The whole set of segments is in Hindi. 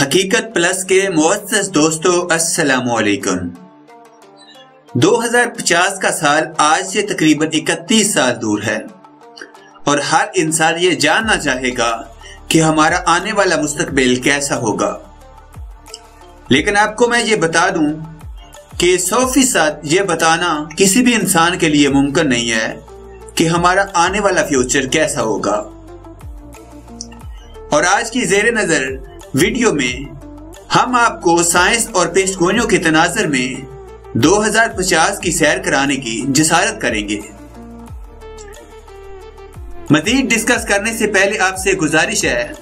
हकीकत प्लस के मुअज़्ज़ज़ दोस्तों, अस्सलामु अलैकुम। 2050 का साल आज से तकरीबन 31 साल दूर है और हर इंसान ये जानना चाहेगा कि हमारा आने वाला मुस्तकबिल कैसा होगा। लेकिन आपको मैं ये बता दूं कि 100% ये बताना किसी भी इंसान के लिए मुमकिन नहीं है कि हमारा आने वाला फ्यूचर कैसा होगा। और आज की ज़ेरे नज़र वीडियो में हम आपको साइंस और पेशगोइयों के तनाज़ुर में 2050 की सैर कराने की जिसारत करेंगे। मज़ीद डिस्कस करने से पहले आपसे गुजारिश है,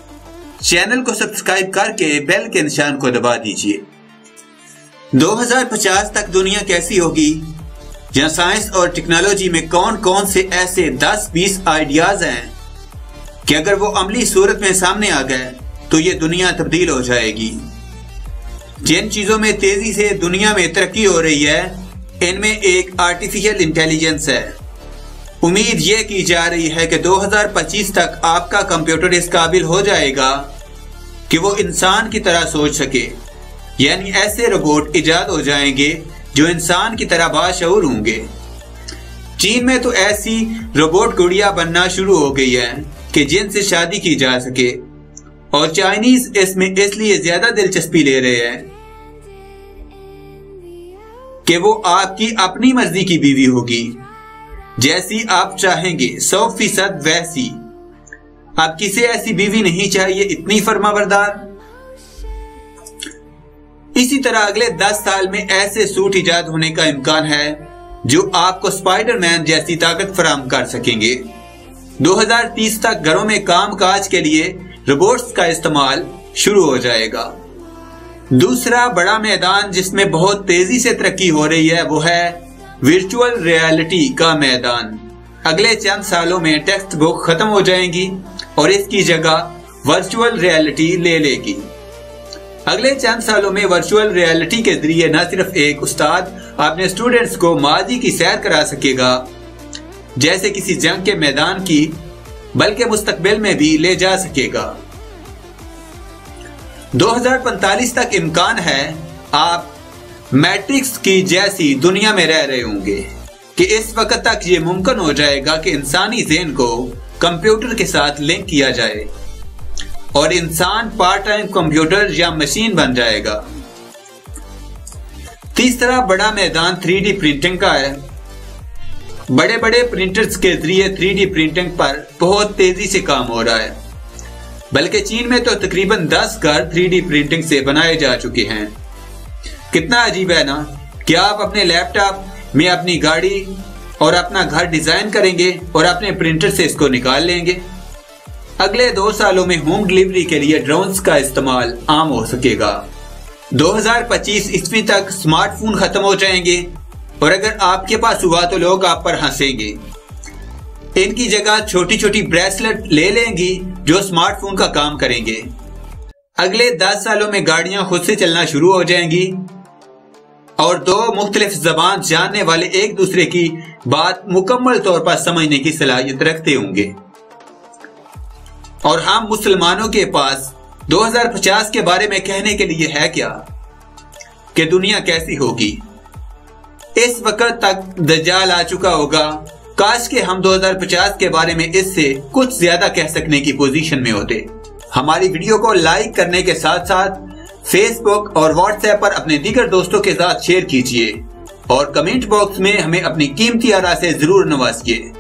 चैनल को सब्सक्राइब करके बेल के निशान को दबा दीजिए। 2050 तक दुनिया कैसी होगी, जहां साइंस और टेक्नोलॉजी में कौन कौन से ऐसे 10-20 आइडियाज हैं कि अगर वो अमली सूरत में सामने आ गए तो ये दुनिया तब्दील हो जाएगी। जिन चीजों में तेजी से दुनिया में तरक्की हो रही है, इनमें एक आर्टिफिशियल इंटेलिजेंस है। उम्मीद ये की जा रही है कि 2025 तक आपका कंप्यूटर इस काबिल हो जाएगा कि वो इंसान की तरह सोच सके, यानी ऐसे रोबोट इजाद हो जाएंगे जो इंसान की तरह बाशऊर होंगे। चीन में तो ऐसी रोबोट गुड़िया बनना शुरू हो गई है कि जिनसे शादी की जा सके, और चाइनीज इसमें इसलिए ज्यादा दिलचस्पी ले रहे हैं कि वो आपकी अपनी मर्जी की बीवी होगी, जैसी आप चाहेंगे 100% वैसी। अब किसे ऐसी बीवी नहीं चाहिए, इतनी फरमाबरदार। इसी तरह अगले 10 साल में ऐसे सूट इजाद होने का इम्कान है जो आपको स्पाइडरमैन जैसी ताकत फराहम कर सकेंगे। 2030 तक घरों में काम काज के लिए रोबोट्स का इस्तेमाल शुरू हो जाएगा। दूसरा बड़ा मैदान जिसमें बहुत तेजी से तरक्की हो रही है वो है वर्चुअल रियलिटी का मैदान। अगले चंद सालों में टेक्स्ट बुक खत्म हो जाएंगी और इसकी जगह वर्चुअल रियलिटी ले लेगी। अगले चंद सालों में वर्चुअल रियलिटी के जरिए न सिर्फ एक उस्ताद अपने स्टूडेंट्स को माजी की सैर करा सकेगा जैसे किसी जंग के मैदान की, बल्कि मुस्तकबिल में भी ले जा सकेगा। 2045 तक इम्कान है आप मैट्रिक्स की जैसी दुनिया में रह रहे होंगे कि इस वक्त तक ये मुमकिन हो जाएगा कि इंसानी ज़हन को कंप्यूटर के साथ लिंक किया जाए और इंसान पार्ट टाइम कंप्यूटर या मशीन बन जाएगा। तीसरा बड़ा मैदान 3D प्रिंटिंग का है। बड़े बड़े प्रिंटर्स के जरिए 3D प्रिंटिंग पर बहुत तेजी से काम हो रहा है, बल्कि चीन में तो तकरीबन 10 घर 3D प्रिंटिंग से बनाए जा चुके हैं। कितना अजीब है ना कि आप अपने लैपटॉप में अपनी गाड़ी और अपना घर डिजाइन करेंगे और अपने प्रिंटर से इसको निकाल लेंगे। अगले 2 सालों में होम डिलीवरी के लिए ड्रोन्स का इस्तेमाल आम हो सकेगा। 2025 ईस्वी तक स्मार्टफोन खत्म हो जाएंगे और अगर आपके पास हुआ तो लोग आप पर हंसेंगे। इनकी जगह छोटी छोटी ब्रेसलेट ले लेंगी जो स्मार्टफोन का काम करेंगे। अगले 10 सालों में गाड़ियां खुद से चलना शुरू हो जाएंगी और 2 मुख्तलिफ ज़बान जानने वाले एक दूसरे की बात मुकम्मल तौर पर समझने की सलाहियत रखते होंगे। और हम मुसलमानों के पास 2050 के बारे में कहने के लिए है क्या कि दुनिया कैसी होगी। इस वक्त तक दज्जाल आ चुका होगा। काश के हम 2050 के बारे में इससे कुछ ज्यादा कह सकने की पोजीशन में होते। हमारी वीडियो को लाइक करने के साथ साथ फेसबुक और व्हाट्सएप पर अपने दीगर दोस्तों के साथ शेयर कीजिए और कमेंट बॉक्स में हमें अपनी कीमती आरा से जरूर नवाजिए।